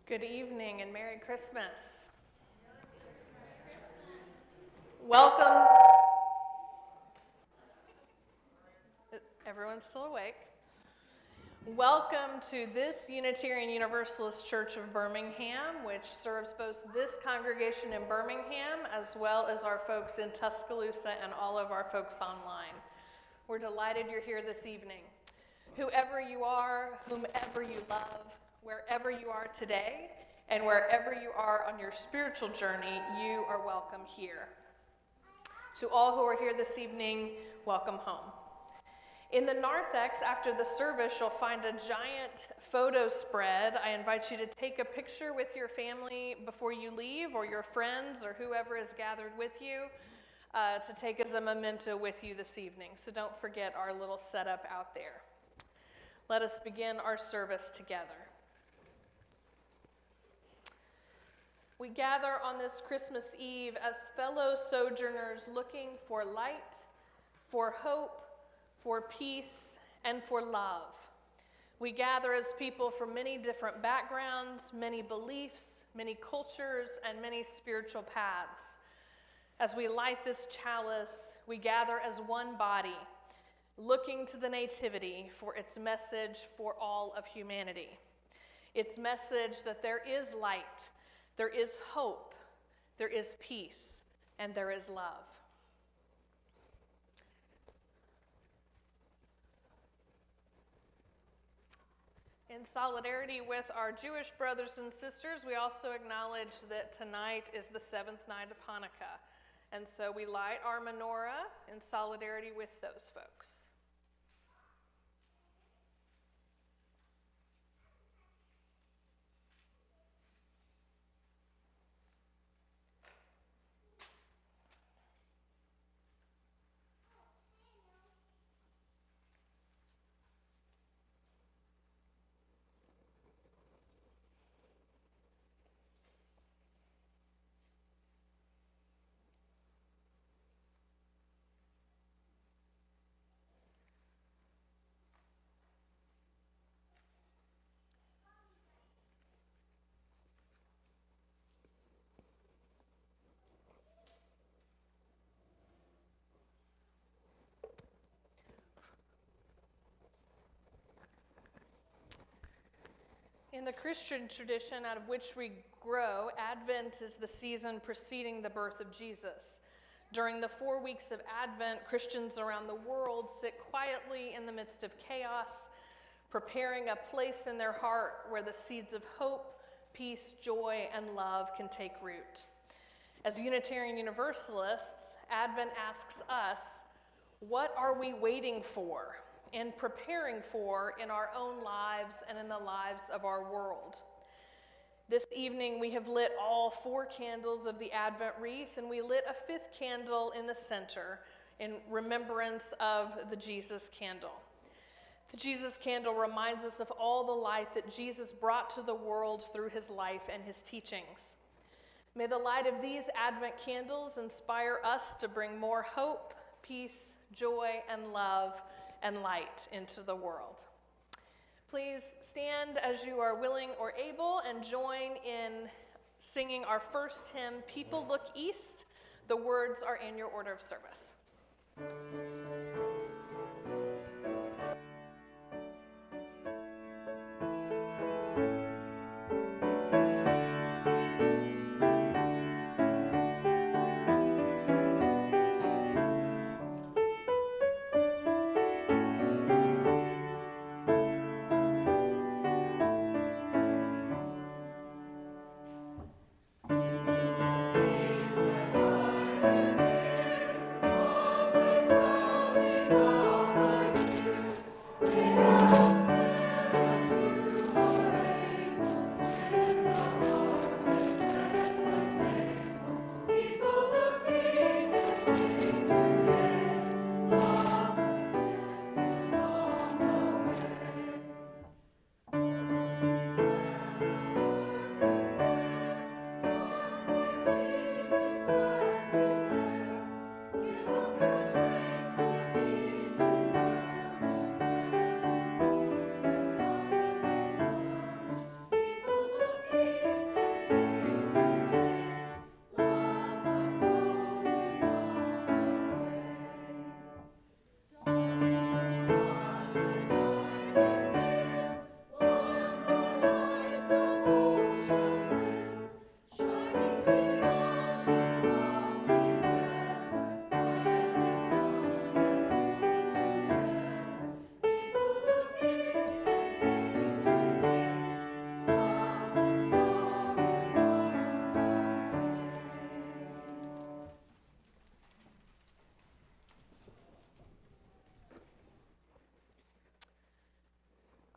Good evening and Merry Christmas. Welcome. Everyone's still awake. Welcome to this Unitarian Universalist Church of Birmingham, which serves both this congregation in Birmingham as well as our folks in Tuscaloosa and all of our folks online. We're delighted you're here this evening. Whoever you are, whomever you love, wherever you are today, and wherever you are on your spiritual journey, you are welcome here. To all who are here this evening, welcome home. In the narthex, after the service, you'll find a giant photo spread. I invite you to take a picture with your family before you leave, or your friends, or whoever is gathered with you, to take as a memento with you this evening. So don't forget our little setup out there. Let us begin our service together. We gather on this Christmas Eve as fellow sojourners looking for light, for hope, for peace, and for love. We gather as people from many different backgrounds, many beliefs, many cultures, and many spiritual paths. As we light this chalice, we gather as one body, looking to the Nativity for its message for all of humanity. Its message that there is light, there is hope, there is peace, and there is love. In solidarity with our Jewish brothers and sisters, we also acknowledge that tonight is the 7th night of Hanukkah. And so we light our menorah in solidarity with those folks. In the Christian tradition out of which we grow, Advent is the season preceding the birth of Jesus. During the 4 weeks of Advent, Christians around the world sit quietly in the midst of chaos, preparing a place in their heart where the seeds of hope, peace, joy, and love can take root. As Unitarian Universalists, Advent asks us, what are we waiting for and preparing for in our own lives and in the lives of our world? This evening we have lit all 4 candles of the Advent wreath, and we lit a 5th candle in the center in remembrance of the Jesus candle. The Jesus candle reminds us of all the light that Jesus brought to the world through his life and his teachings. May the light of these Advent candles inspire us to bring more hope, peace, joy, and love and light into the world. Please stand as you are willing or able and join in singing our first hymn, People Look East. The words are in your order of service. Peace.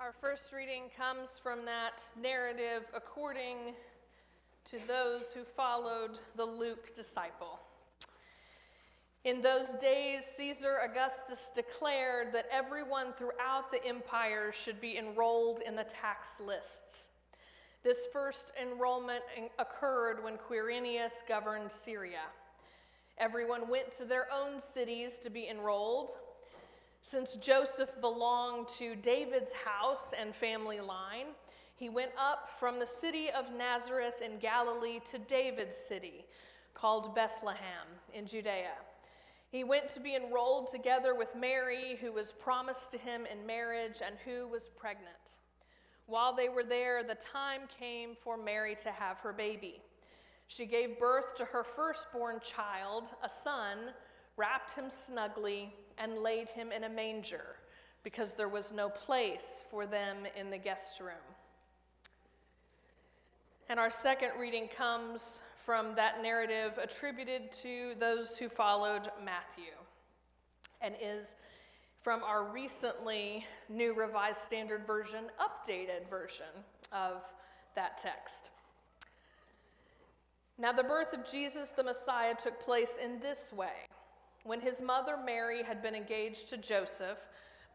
Our first reading comes from that narrative according to those who followed the Luke disciple. In those days, Caesar Augustus declared that everyone throughout the empire should be enrolled in the tax lists. This first enrollment occurred when Quirinius governed Syria. Everyone went to their own cities to be enrolled. Since Joseph belonged to David's house and family line, he went up from the city of Nazareth in Galilee to David's city, called Bethlehem in Judea. He went to be enrolled together with Mary, who was promised to him in marriage and who was pregnant. While they were there, the time came for Mary to have her baby. She gave birth to her firstborn child, a son, wrapped him snugly, and laid him in a manger, because there was no place for them in the guest room. And our second reading comes from that narrative attributed to those who followed Matthew, and is from our recently New Revised Standard Version, updated version of that text. Now, the birth of Jesus the Messiah took place in this way. When his mother Mary had been engaged to Joseph,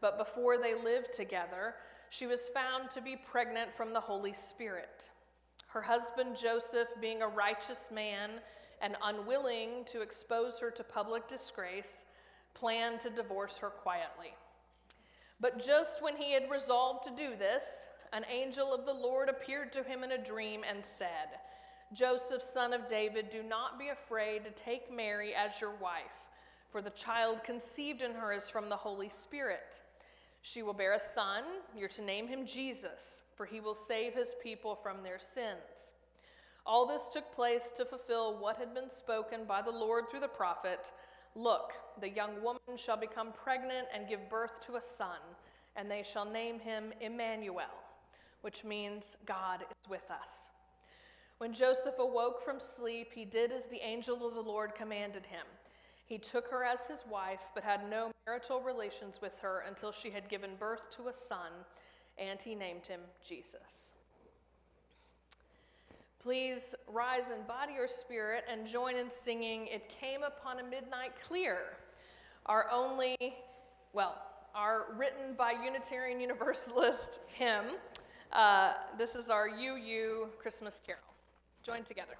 but before they lived together, she was found to be pregnant from the Holy Spirit. Her husband Joseph, being a righteous man and unwilling to expose her to public disgrace, planned to divorce her quietly. But just when he had resolved to do this, an angel of the Lord appeared to him in a dream and said, "Joseph, son of David, do not be afraid to take Mary as your wife, for the child conceived in her is from the Holy Spirit. She will bear a son. You're to name him Jesus, for he will save his people from their sins." All this took place to fulfill what had been spoken by the Lord through the prophet. "Look, the young woman shall become pregnant and give birth to a son, and they shall name him Emmanuel," which means God is with us. When Joseph awoke from sleep, he did as the angel of the Lord commanded him. He took her as his wife, but had no marital relations with her until she had given birth to a son, and he named him Jesus. Please rise in body or spirit and join in singing "It Came Upon a Midnight Clear," our written by Unitarian Universalist hymn. This is our UU Christmas Carol. Join together.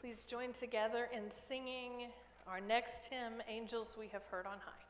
Please join together in singing our next hymn, Angels We Have Heard on High.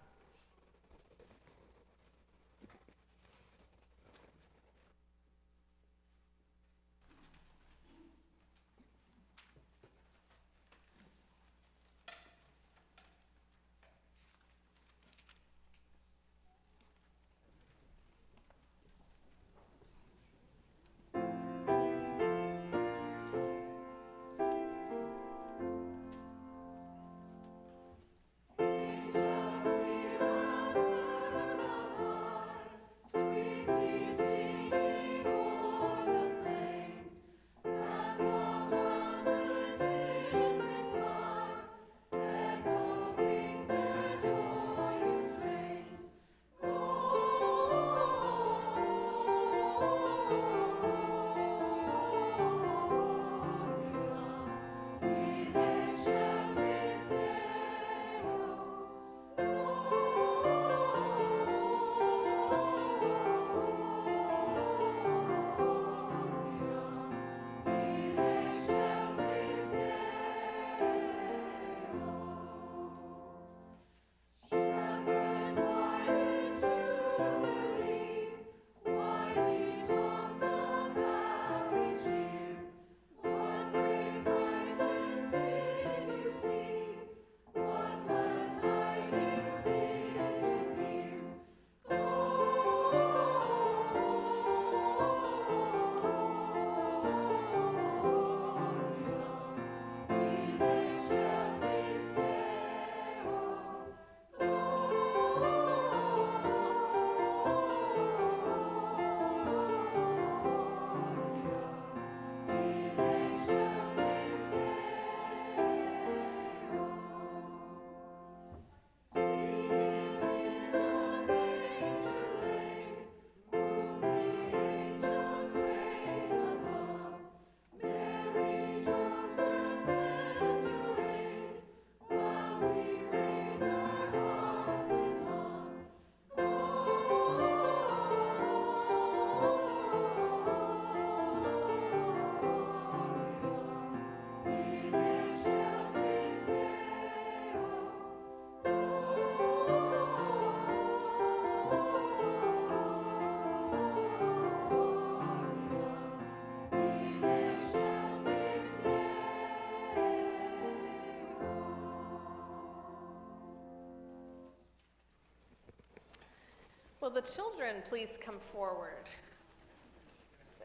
Will the children please come forward?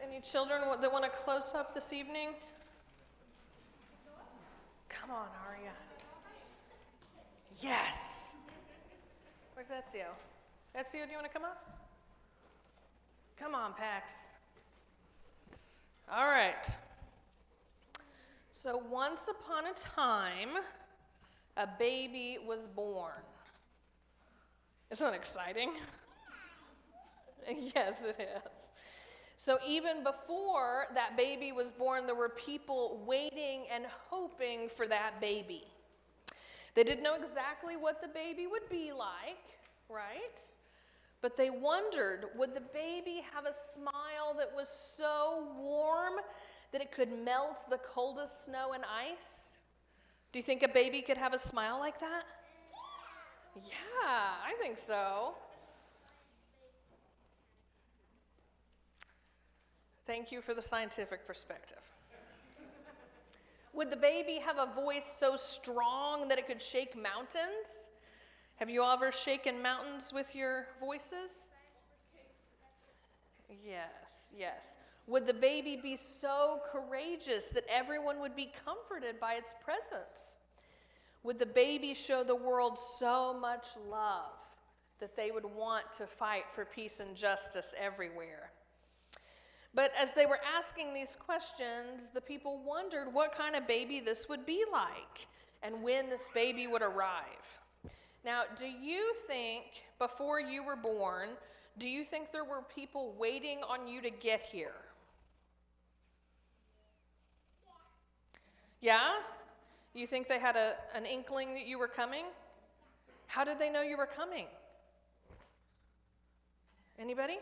Any children that want to close up this evening? Come on, Aria. Yes. Where's Ezio? Ezio, do you want to come up? Come on, Pax. All right. So once upon a time, a baby was born. Isn't that exciting? Yes, it is. So even before that baby was born, there were people waiting and hoping for that baby. They didn't know exactly what the baby would be like, right? But they wondered, would the baby have a smile that was so warm that it could melt the coldest snow and ice? Do you think a baby could have a smile like that? Yeah, I think so. Thank you for the scientific perspective. Would the baby have a voice so strong that it could shake mountains? Have you all ever shaken mountains with your voices? Yes, yes. Would the baby be so courageous that everyone would be comforted by its presence? Would the baby show the world so much love that they would want to fight for peace and justice everywhere? But as they were asking these questions, the people wondered what kind of baby this would be like and when this baby would arrive. Now, do you think, before you were born, do you think there were people waiting on you to get here? Yeah? You think they had an inkling that you were coming? How did they know you were coming? Anybody?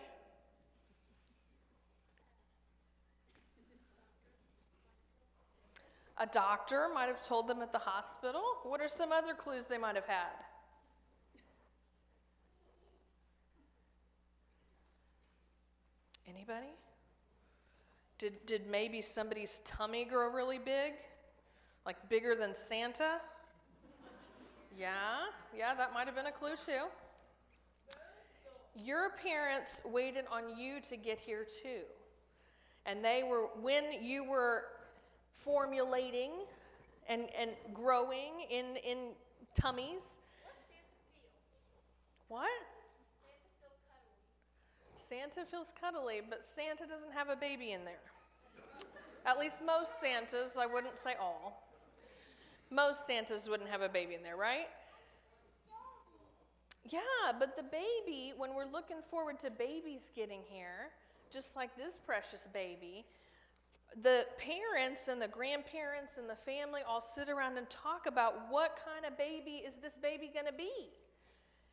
A doctor might have told them at the hospital. What are some other clues they might have had? Anybody? Did maybe somebody's tummy grow really big? Like bigger than Santa? Yeah, that might have been a clue too. Your parents waited on you to get here too. And they were, when you were formulating and growing in tummies. What? Santa feels cuddly, but Santa doesn't have a baby in there. At least most Santas, I wouldn't say all. Most Santas wouldn't have a baby in there, right? Yeah, but the baby, when we're looking forward to babies getting here, just like this precious baby, the parents and the grandparents and the family all sit around and talk about what kind of baby is this baby going to be?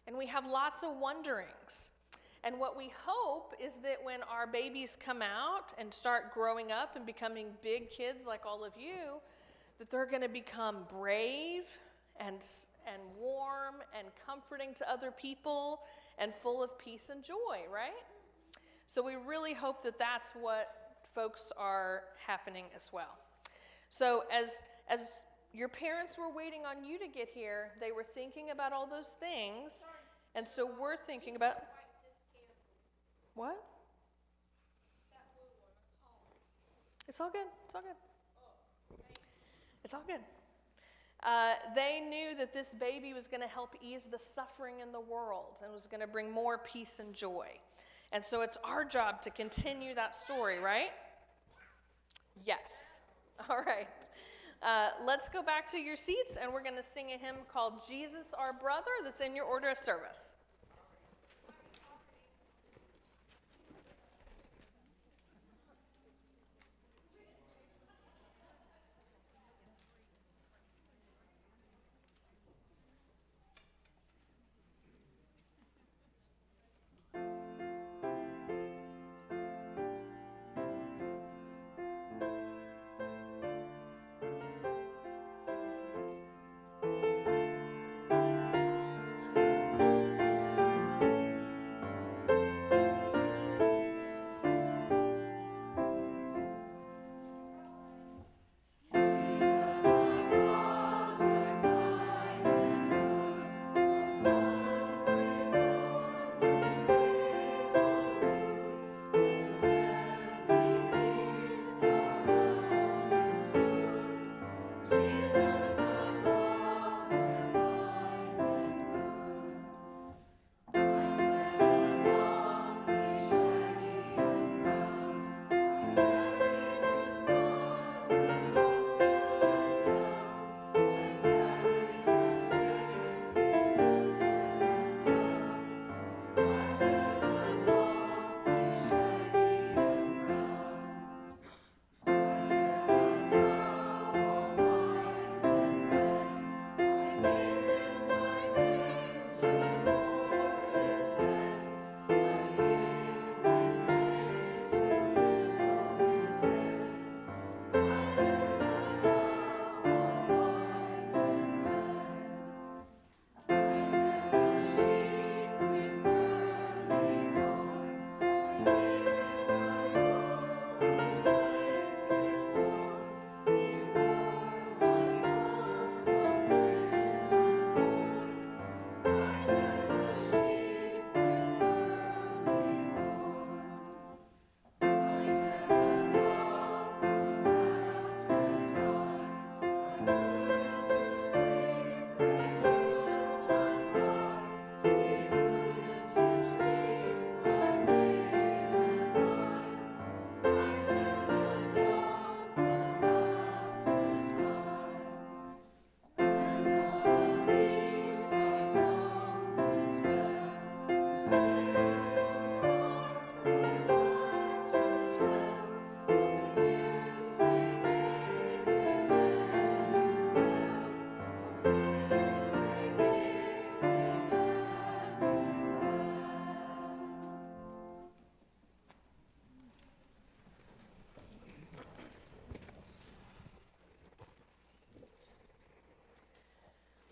And we have lots of wonderings. And what we hope is that when our babies come out and start growing up and becoming big kids like all of you, that they're going to become brave and warm and comforting to other people and full of peace and joy, right? So we really hope that that's what folks are happening as well. So as your parents were waiting on you to get here, they were thinking about all those things, and so we're thinking about... What? It's all good. It's all good. It's all good. They knew that this baby was going to help ease the suffering in the world and was going to bring more peace and joy. And so it's our job to continue that story, right? Yes. All right. Let's go back to your seats, and we're going to sing a hymn called Jesus Our Brother that's in your order of service.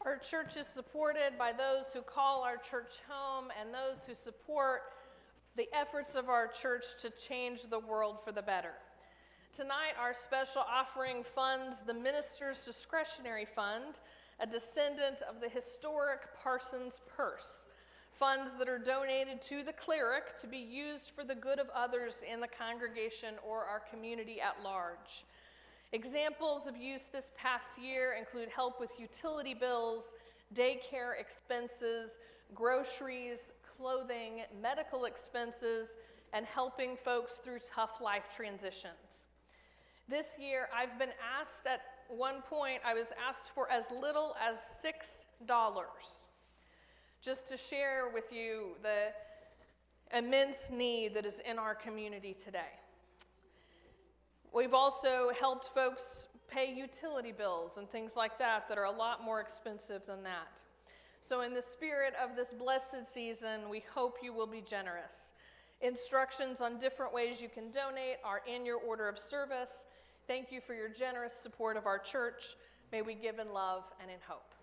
Our church is supported by those who call our church home and those who support the efforts of our church to change the world for the better. Tonight, our special offering funds the Minister's Discretionary Fund, a descendant of the historic Parsons Purse, funds that are donated to the cleric to be used for the good of others in the congregation or our community at large. Examples of use this past year include help with utility bills, daycare expenses, groceries, clothing, medical expenses, and helping folks through tough life transitions. This year, I've been asked at one point, I was asked for as little as $6, just to share with you the immense need that is in our community today. We've also helped folks pay utility bills and things like that that are a lot more expensive than that. So in the spirit of this blessed season, we hope you will be generous. Instructions on different ways you can donate are in your order of service. Thank you for your generous support of our church. May we give in love and in hope.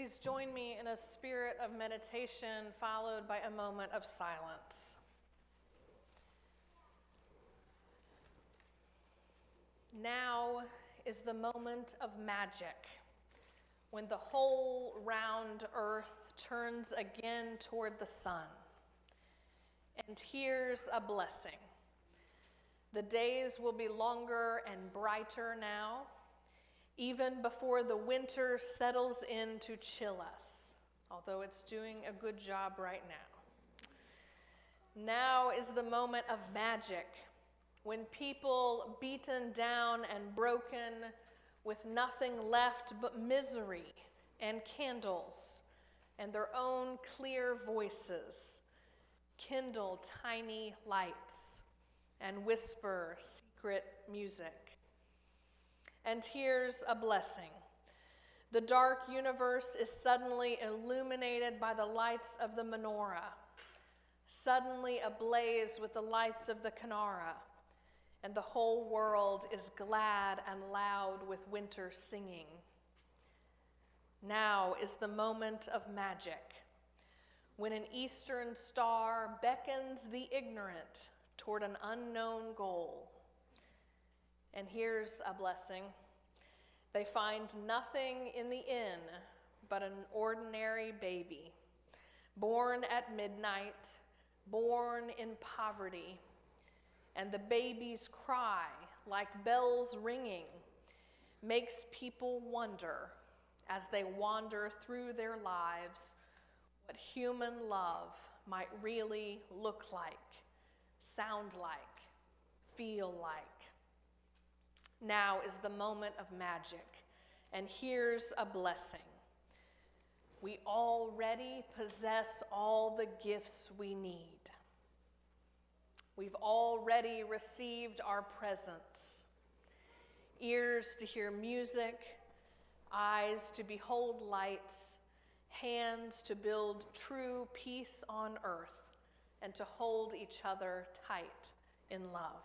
Please join me in a spirit of meditation followed by a moment of silence. Now is the moment of magic, when the whole round earth turns again toward the sun. And here's a blessing. The days will be longer and brighter now, even before the winter settles in to chill us, although it's doing a good job right now. Now is the moment of magic, when people beaten down and broken with nothing left but misery and candles and their own clear voices kindle tiny lights and whisper secret music. And here's a blessing. The dark universe is suddenly illuminated by the lights of the menorah, suddenly ablaze with the lights of the Kinara, and the whole world is glad and loud with winter singing. Now is the moment of magic, when an eastern star beckons the ignorant toward an unknown goal. And here's a blessing. They find nothing in the inn but an ordinary baby, born at midnight, born in poverty, and the baby's cry, like bells ringing, makes people wonder, as they wander through their lives, what human love might really look like, sound like, feel like. Now is the moment of magic, and here's a blessing. We already possess all the gifts we need. We've already received our presents. Ears to hear music, eyes to behold lights, hands to build true peace on earth, and to hold each other tight in love.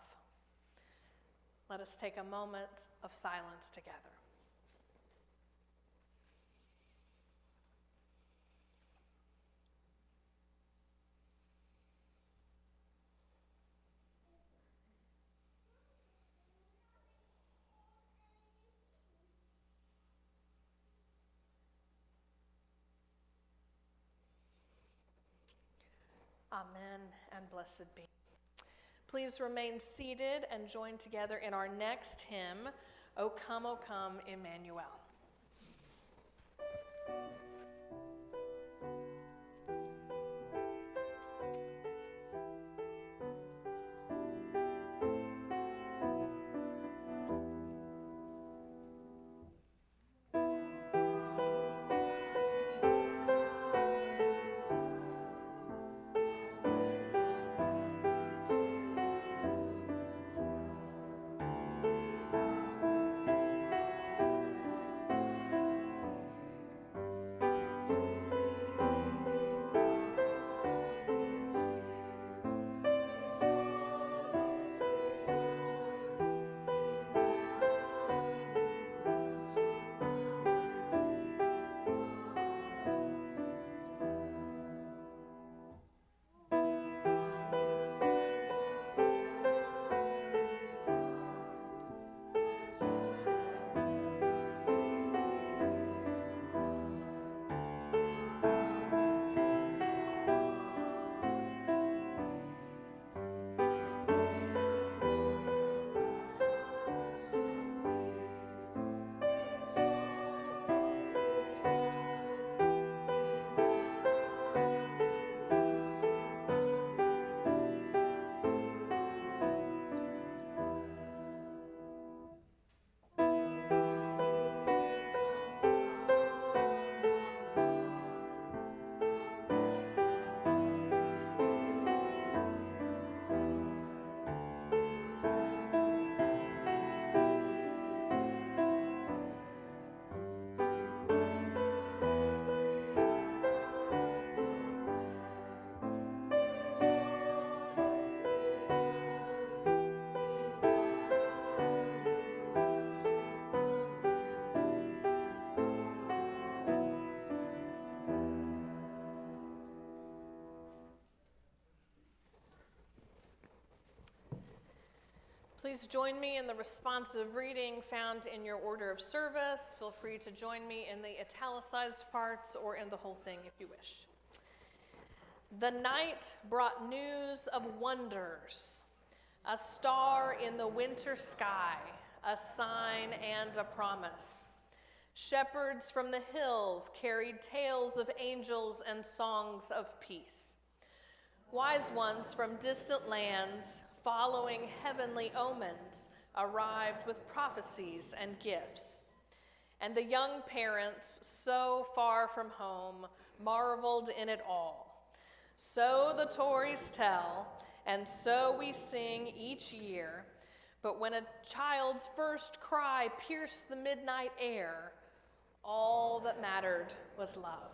Let us take a moment of silence together. Amen and blessed be. Please remain seated and join together in our next hymn, O Come, Emmanuel. Please join me in the responsive reading found in your order of service. Feel free to join me in the italicized parts or in the whole thing if you wish. The night brought news of wonders, a star in the winter sky, a sign and a promise. Shepherds from the hills carried tales of angels and songs of peace. Wise ones from distant lands, following heavenly omens, arrived with prophecies and gifts. And the young parents, so far from home, marveled in it all. So the Tories tell, and so we sing each year. But when a child's first cry pierced the midnight air, all that mattered was love.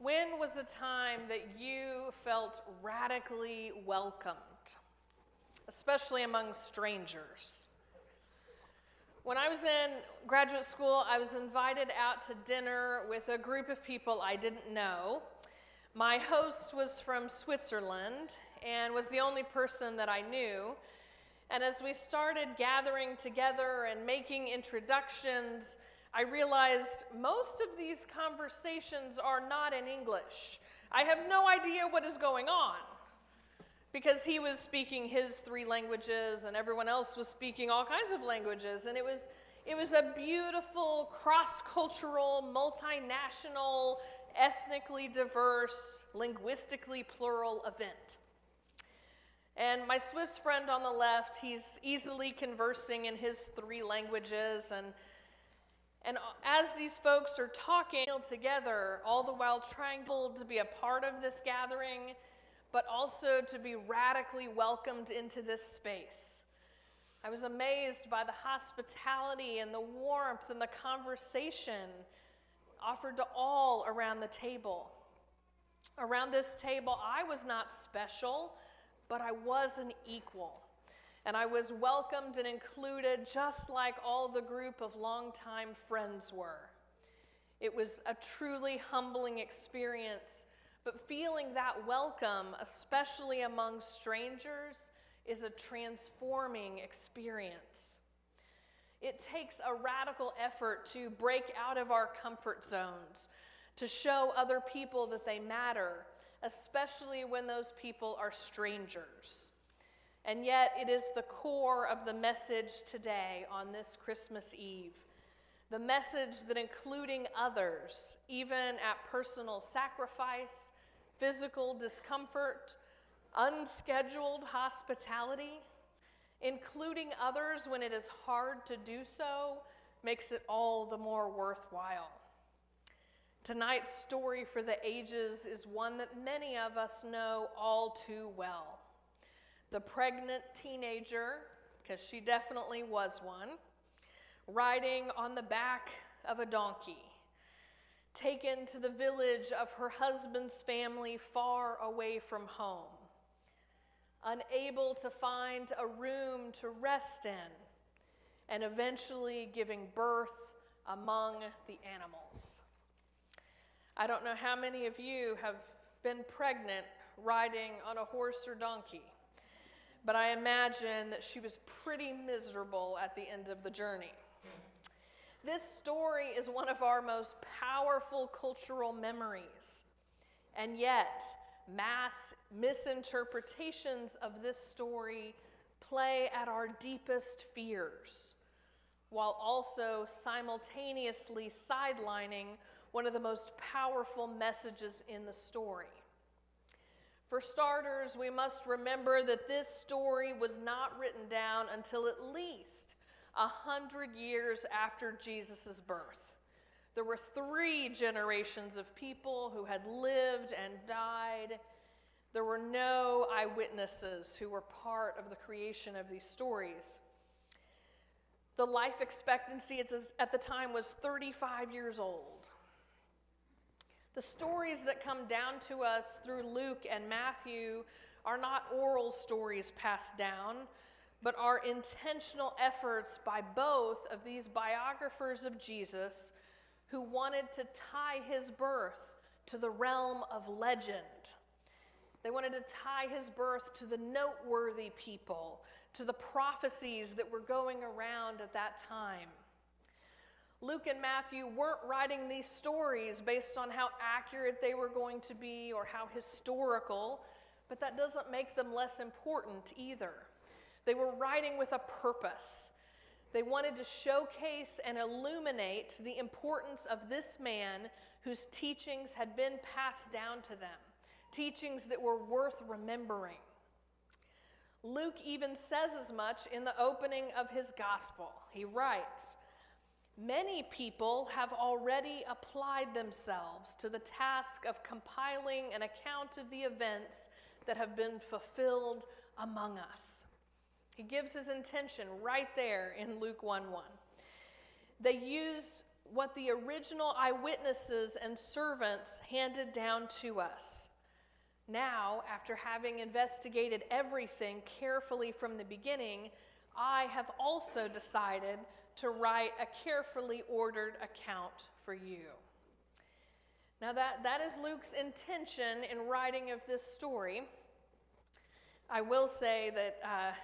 When was a time that you felt radically welcomed, especially among strangers? When I was in graduate school, I was invited out to dinner with a group of people I didn't know. My host was from Switzerland and was the only person that I knew. And as we started gathering together and making introductions, I realized most of these conversations are not in English. I have no idea what is going on, because he was speaking his 3 languages and everyone else was speaking all kinds of languages. And it was a beautiful, cross-cultural, multinational, ethnically diverse, linguistically plural event. And my Swiss friend on the left, he's easily conversing in his 3 languages, and as these folks are talking together, all the while trying to be a part of this gathering, but also to be radically welcomed into this space. I was amazed by the hospitality and the warmth and the conversation offered to all around the table. Around this table, I was not special, but I was an equal. And I was welcomed and included just like all the group of longtime friends were. It was a truly humbling experience, but feeling that welcome, especially among strangers, is a transforming experience. It takes a radical effort to break out of our comfort zones, to show other people that they matter, especially when those people are strangers. And yet, it is the core of the message today on this Christmas Eve. The message that including others, even at personal sacrifice, physical discomfort, unscheduled hospitality, including others when it is hard to do so, makes it all the more worthwhile. Tonight's story for the ages is one that many of us know all too well. The pregnant teenager, because she definitely was one, riding on the back of a donkey, taken to the village of her husband's family far away from home, unable to find a room to rest in, and eventually giving birth among the animals. I don't know how many of you have been pregnant riding on a horse or donkey, but I imagine that she was pretty miserable at the end of the journey. This story is one of our most powerful cultural memories, and yet mass misinterpretations of this story play at our deepest fears, while also simultaneously sidelining one of the most powerful messages in the story. For starters, we must remember that this story was not written down until at least 100 years after Jesus' birth. There were 3 generations of people who had lived and died. There were no eyewitnesses who were part of the creation of these stories. The life expectancy at the time was 35 years old. The stories that come down to us through Luke and Matthew are not oral stories passed down, but are intentional efforts by both of these biographers of Jesus who wanted to tie his birth to the realm of legend. They wanted to tie his birth to the noteworthy people, to the prophecies that were going around at that time. Luke and Matthew weren't writing these stories based on how accurate they were going to be or how historical, but that doesn't make them less important either. They were writing with a purpose. They wanted to showcase and illuminate the importance of this man whose teachings had been passed down to them, teachings that were worth remembering. Luke even says as much in the opening of his gospel. He writes, "Many people have already applied themselves to the task of compiling an account of the events that have been fulfilled among us." He gives his intention right there in Luke 1:1. They used what the original eyewitnesses and servants handed down to us. Now, after having investigated everything carefully from the beginning, I have also decided to write a carefully ordered account for you. Now that is Luke's intention in writing of this story. I will say that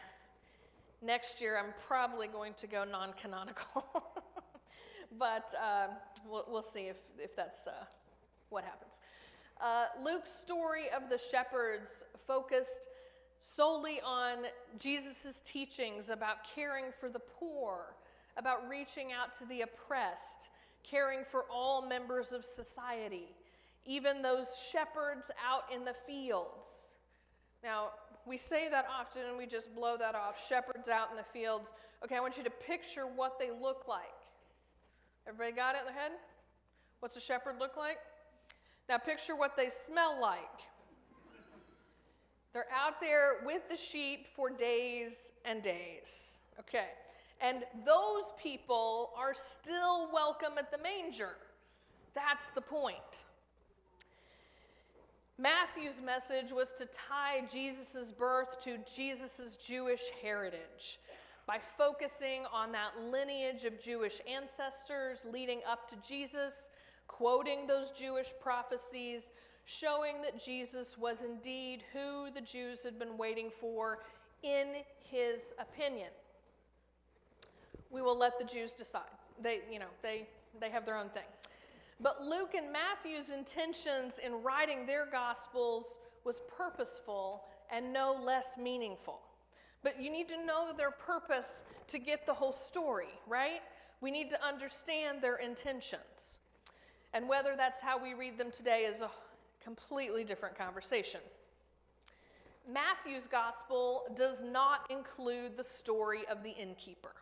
next year I'm probably going to go non-canonical, but we'll see if that's what happens. Luke's story of the shepherds focused solely on Jesus' teachings about caring for the poor, about reaching out to the oppressed, caring for all members of society, even those shepherds out in the fields. Now, we say that often and we just blow that off, shepherds out in the fields. Okay, I want you to picture what they look like. Everybody got it in their head? What's a shepherd look like? Now picture what they smell like. They're out there with the sheep for days and days. Okay. And those people are still welcome at the manger. That's the point. Matthew's message was to tie Jesus' birth to Jesus' Jewish heritage by focusing on that lineage of Jewish ancestors leading up to Jesus, quoting those Jewish prophecies, showing that Jesus was indeed who the Jews had been waiting for in his opinion. We will let the Jews decide. They have their own thing. But Luke and Matthew's intentions in writing their Gospels was purposeful and no less meaningful. But you need to know their purpose to get the whole story, right? We need to understand their intentions. And whether that's how we read them today is a completely different conversation. Matthew's Gospel does not include the story of the innkeeper.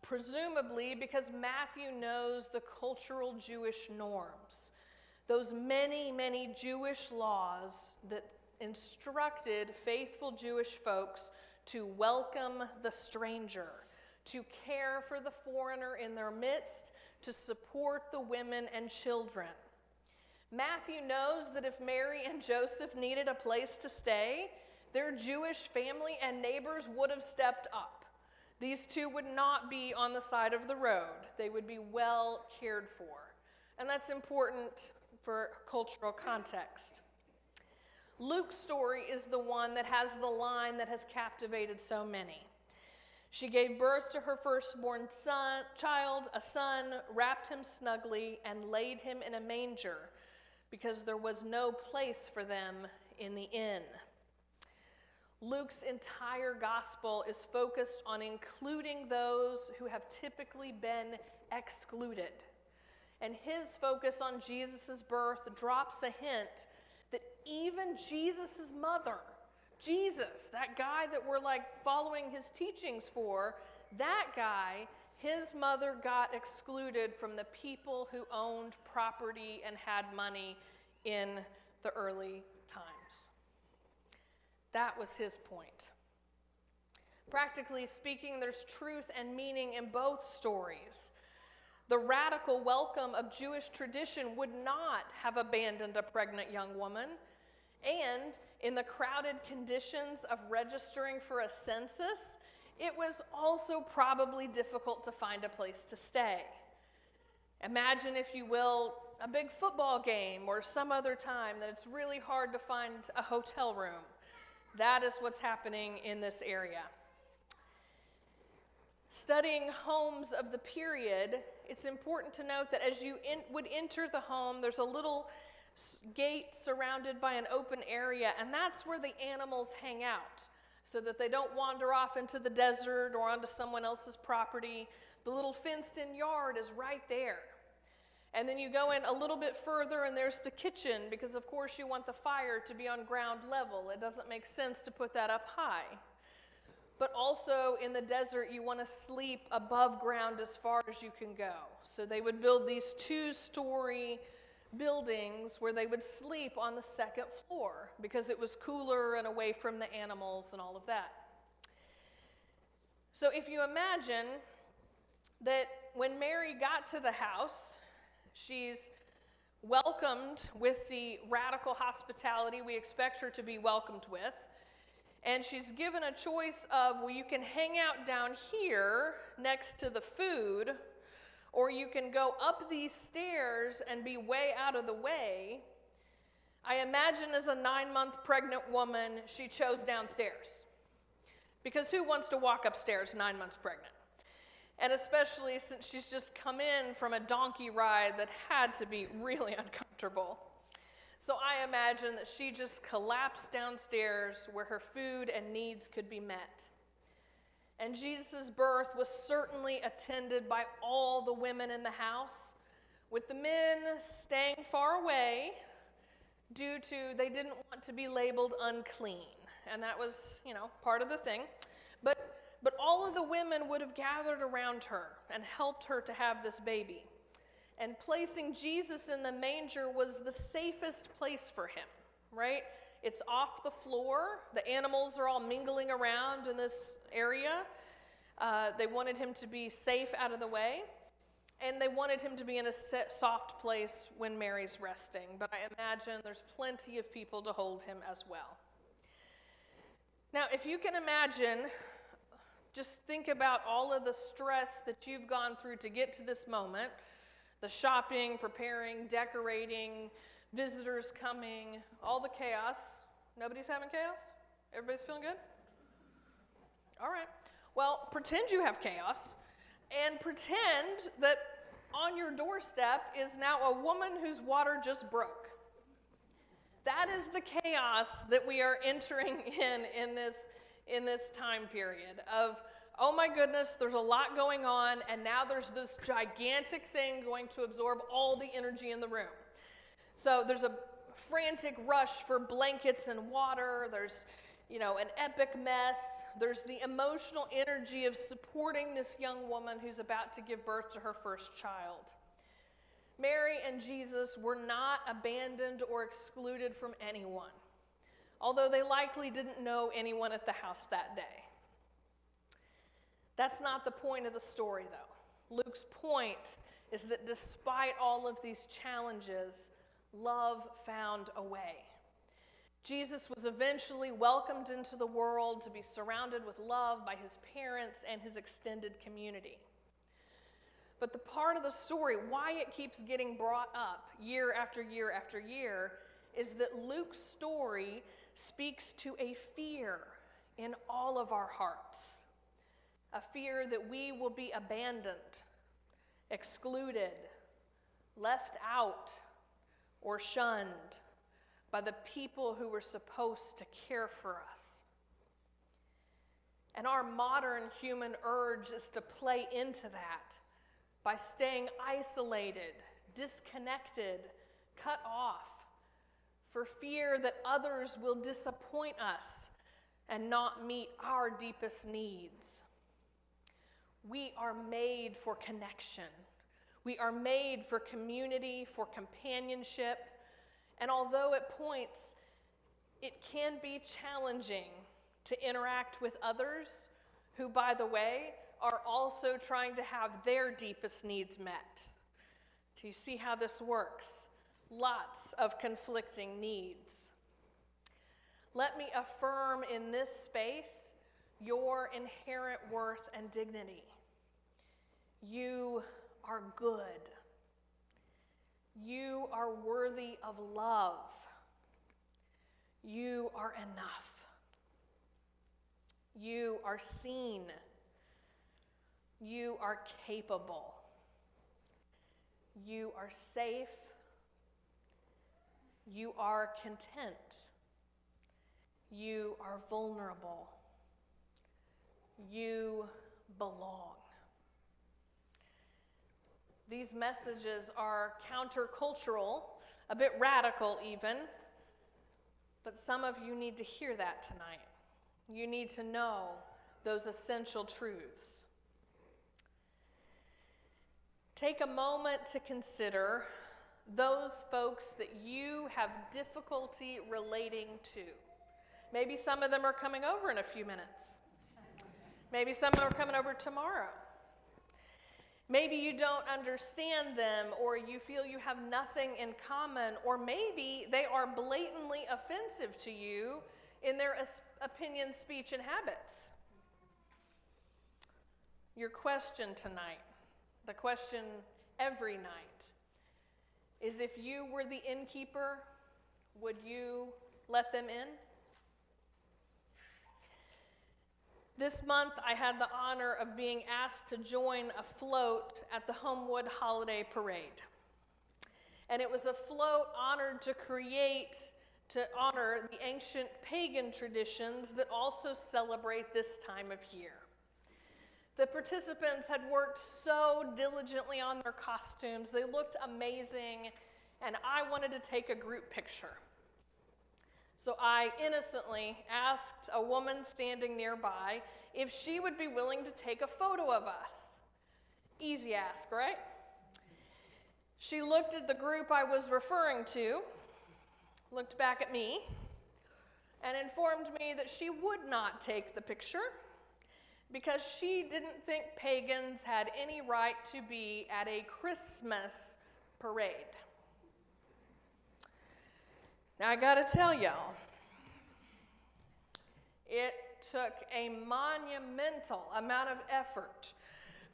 Presumably because Matthew knows the cultural Jewish norms, those many, many Jewish laws that instructed faithful Jewish folks to welcome the stranger, to care for the foreigner in their midst, to support the women and children. Matthew knows that if Mary and Joseph needed a place to stay, their Jewish family and neighbors would have stepped up. These two would not be on the side of the road. They would be well cared for. And that's important for cultural context. Luke's story is the one that has the line that has captivated so many. She gave birth to her firstborn child, a son, wrapped him snugly, and laid him in a manger because there was no place for them in the inn. Luke's entire gospel is focused on including those who have typically been excluded. And his focus on Jesus' birth drops a hint that even Jesus' mother, Jesus, that guy that we're following his teachings for, that guy, his mother got excluded from the people who owned property and had money in the early times. That was his point. Practically speaking, there's truth and meaning in both stories. The radical welcome of Jewish tradition would not have abandoned a pregnant young woman, and in the crowded conditions of registering for a census, it was also probably difficult to find a place to stay. Imagine, if you will, a big football game or some other time that it's really hard to find a hotel room. That is what's happening in this area. Studying homes of the period, it's important to note that as you would enter the home, there's a little gate surrounded by an open area, and that's where the animals hang out so that they don't wander off into the desert or onto someone else's property. The little fenced-in yard is right there. And then you go in a little bit further and there's the kitchen, because of course you want the fire to be on ground level. It doesn't make sense to put that up high. But also in the desert you want to sleep above ground as far as you can go. So they would build these 2-story buildings where they would sleep on the second floor because it was cooler and away from the animals and all of that. So if you imagine that when Mary got to the house, she's welcomed with the radical hospitality we expect her to be welcomed with. And she's given a choice of, well, you can hang out down here next to the food, or you can go up these stairs and be way out of the way. I imagine as a 9-month pregnant woman, she chose downstairs. Because who wants to walk upstairs 9 months pregnant? And especially since she's just come in from a donkey ride that had to be really uncomfortable. So I imagine that she just collapsed downstairs where her food and needs could be met. And Jesus' birth was certainly attended by all the women in the house, with the men staying far away due to they didn't want to be labeled unclean. And that was, part of the thing. But all of the women would have gathered around her and helped her to have this baby. And placing Jesus in the manger was the safest place for him, right? It's off the floor. The animals are all mingling around in this area. They wanted him to be safe out of the way. And they wanted him to be in a soft place when Mary's resting. But I imagine there's plenty of people to hold him as well. Now, if you can imagine, just think about all of the stress that you've gone through to get to this moment. The shopping, preparing, decorating, visitors coming, all the chaos. Nobody's having chaos? Everybody's feeling good? All right. Well, pretend you have chaos, and pretend that on your doorstep is now a woman whose water just broke. That is the chaos that we are entering in this time period of, oh my goodness, there's a lot going on, and now there's this gigantic thing going to absorb all the energy in the room. So there's a frantic rush for blankets and water. There's, an epic mess. There's the emotional energy of supporting this young woman who's about to give birth to her first child. Mary and Jesus were not abandoned or excluded from anyone, although they likely didn't know anyone at the house that day. That's not the point of the story, though. Luke's point is that despite all of these challenges, love found a way. Jesus was eventually welcomed into the world to be surrounded with love by his parents and his extended community. But the part of the story, why it keeps getting brought up year after year after year, is that Luke's story speaks to a fear in all of our hearts. A fear that we will be abandoned, excluded, left out, or shunned by the people who were supposed to care for us. And our modern human urge is to play into that by staying isolated, disconnected, cut off, for fear that others will disappoint us and not meet our deepest needs. We are made for connection. We are made for community, for companionship. And although at points it can be challenging to interact with others who, by the way, are also trying to have their deepest needs met. Do you see how this works? Lots of conflicting needs. Let me affirm in this space your inherent worth and dignity. You are good. You are worthy of love. You are enough. You are seen. You are capable. You are safe. You are content. You are vulnerable. You belong. These messages are countercultural, a bit radical even, but some of you need to hear that tonight. You need to know those essential truths. Take a moment to consider those folks that you have difficulty relating to. Maybe some of them are coming over in a few minutes. Maybe some of them are coming over tomorrow. Maybe you don't understand them, or you feel you have nothing in common, or maybe they are blatantly offensive to you in their opinion, speech, and habits. Your question tonight, the question every night, is if you were the innkeeper, would you let them in? This month, I had the honor of being asked to join a float at the Homewood Holiday Parade. And it was a float honored to honor the ancient pagan traditions that also celebrate this time of year. The participants had worked so diligently on their costumes. They looked amazing, and I wanted to take a group picture. So I innocently asked a woman standing nearby if she would be willing to take a photo of us. Easy ask, right? She looked at the group I was referring to, looked back at me, and informed me that she would not take the picture because she didn't think pagans had any right to be at a Christmas parade. Now, I gotta tell y'all, it took a monumental amount of effort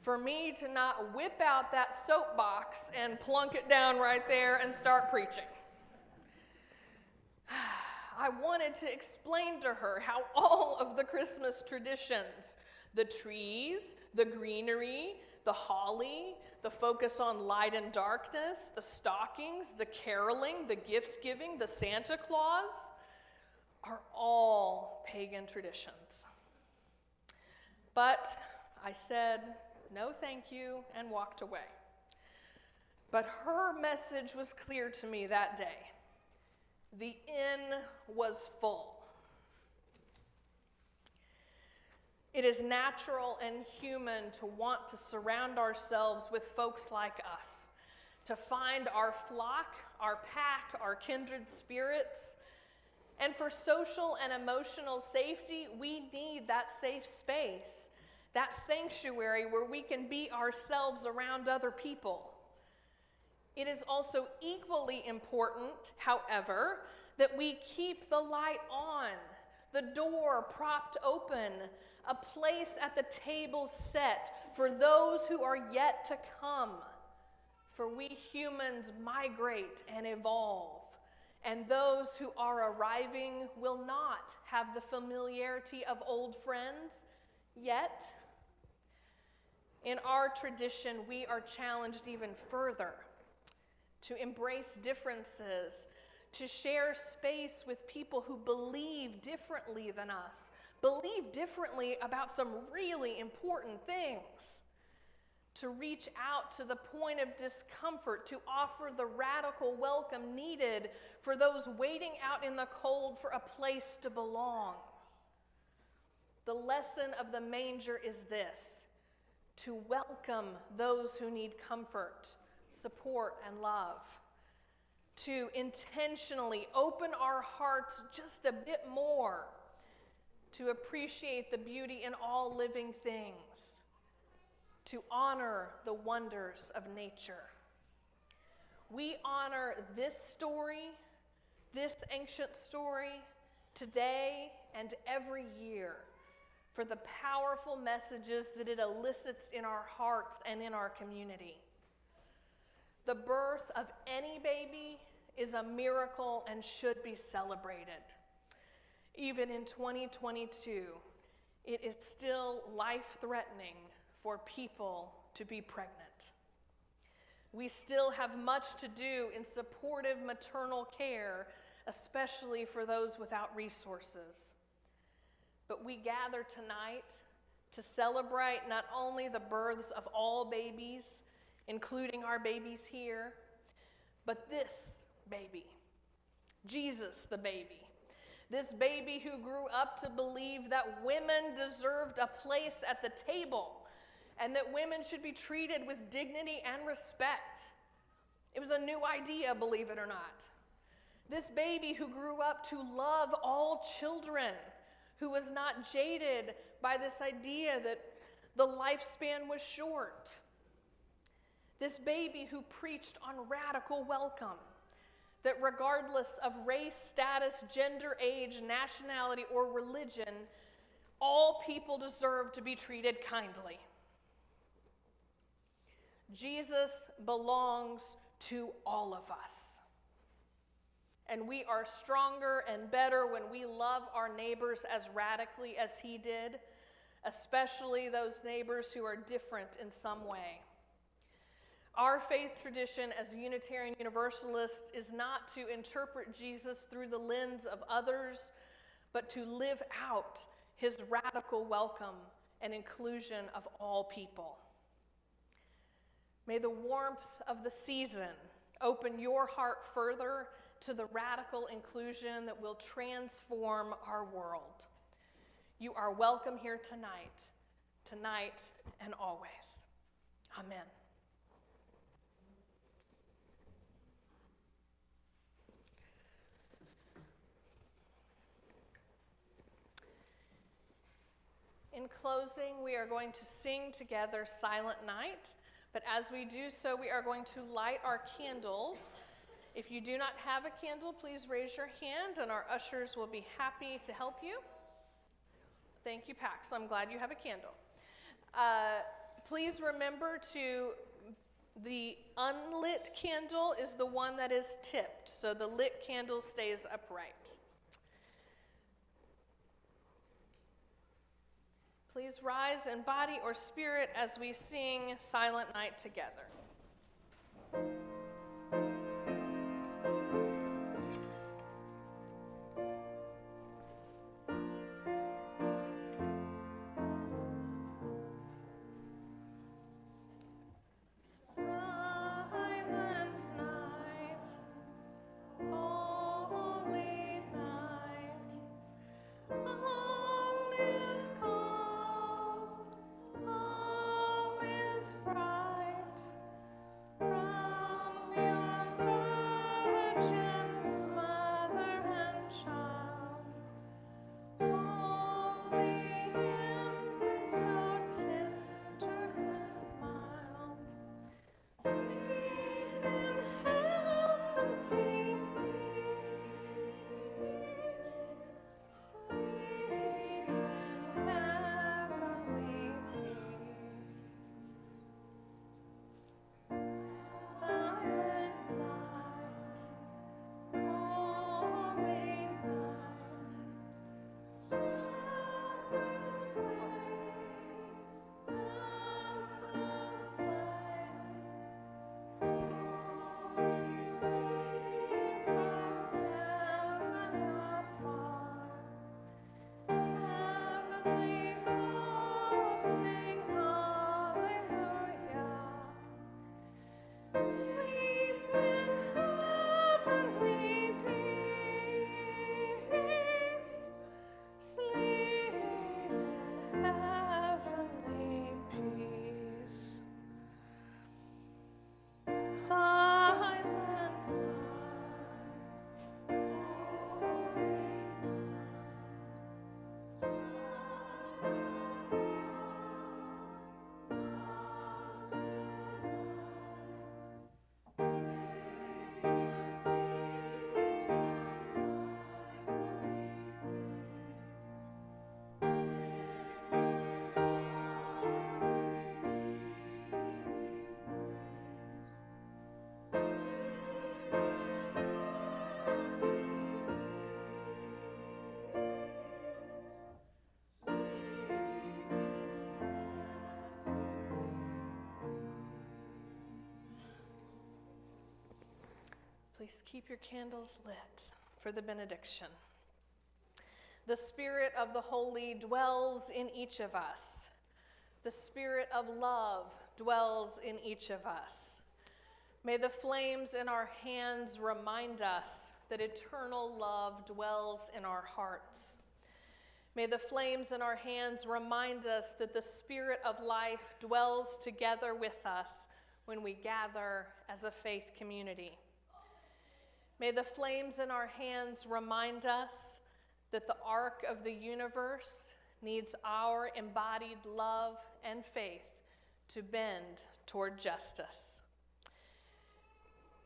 for me to not whip out that soapbox and plunk it down right there and start preaching. I wanted to explain to her how all of the Christmas traditions, the trees, the greenery, the holly, the focus on light and darkness, the stockings, the caroling, the gift giving, the Santa Claus, are all pagan traditions. But I said, no thank you, and walked away. But her message was clear to me that day. The inn was full. It is natural and human to want to surround ourselves with folks like us, to find our flock, our pack, our kindred spirits. And for social and emotional safety, we need that safe space, that sanctuary where we can be ourselves around other people. It is also equally important, however, that we keep the light on, the door propped open, a place at the table set for those who are yet to come. For we humans migrate and evolve, and those who are arriving will not have the familiarity of old friends, yet in our tradition we are challenged even further to embrace differences, to share space with people who believe differently than us, believe differently about some really important things, to reach out to the point of discomfort, to offer the radical welcome needed for those waiting out in the cold for a place to belong. The lesson of the manger is this: to welcome those who need comfort, support, and love, to intentionally open our hearts just a bit more, to appreciate the beauty in all living things, to honor the wonders of nature. We honor this story, this ancient story, today and every year for the powerful messages that it elicits in our hearts and in our community. The birth of any baby is a miracle and should be celebrated. Even in 2022, it is still life-threatening for people to be pregnant. We still have much to do in supportive maternal care, especially for those without resources. But we gather tonight to celebrate not only the births of all babies, including our babies here, but this baby, Jesus the baby. This baby who grew up to believe that women deserved a place at the table and that women should be treated with dignity and respect. It was a new idea, believe it or not. This baby who grew up to love all children, who was not jaded by this idea that the lifespan was short. This baby who preached on radical welcome, that regardless of race, status, gender, age, nationality, or religion, all people deserve to be treated kindly. Jesus belongs to all of us. And we are stronger and better when we love our neighbors as radically as he did, especially those neighbors who are different in some way. Our faith tradition as Unitarian Universalists is not to interpret Jesus through the lens of others, but to live out his radical welcome and inclusion of all people. May the warmth of the season open your heart further to the radical inclusion that will transform our world. You are welcome here tonight and always. Amen. In closing, we are going to sing together Silent Night, but as we do so, we are going to light our candles. If you do not have a candle, please raise your hand and our ushers will be happy to help you. Thank you, Pax. I'm glad you have a candle. Please remember the unlit candle is the one that is tipped, so the lit candle stays upright. Please rise in body or spirit as we sing Silent Night together. Please keep your candles lit for the benediction. The Spirit of the Holy dwells in each of us. The Spirit of love dwells in each of us. May the flames in our hands remind us that eternal love dwells in our hearts. May the flames in our hands remind us that the Spirit of life dwells together with us when we gather as a faith community. May the flames in our hands remind us that the arc of the universe needs our embodied love and faith to bend toward justice.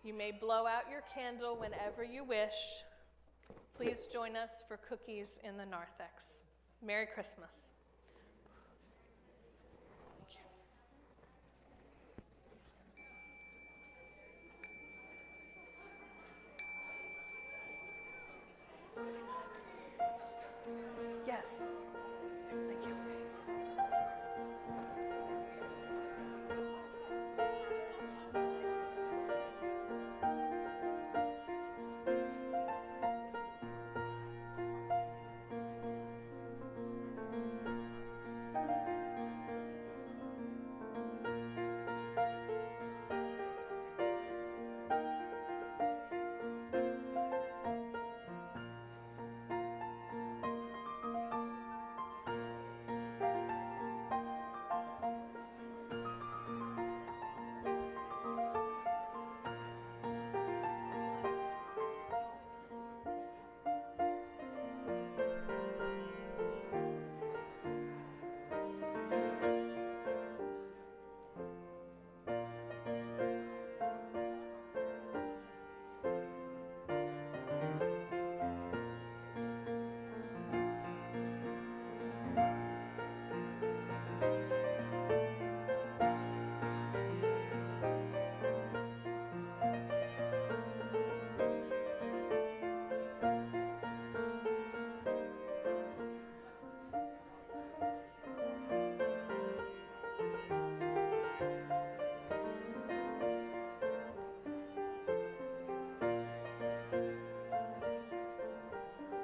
You may blow out your candle whenever you wish. Please join us for cookies in the narthex. Merry Christmas. Yes.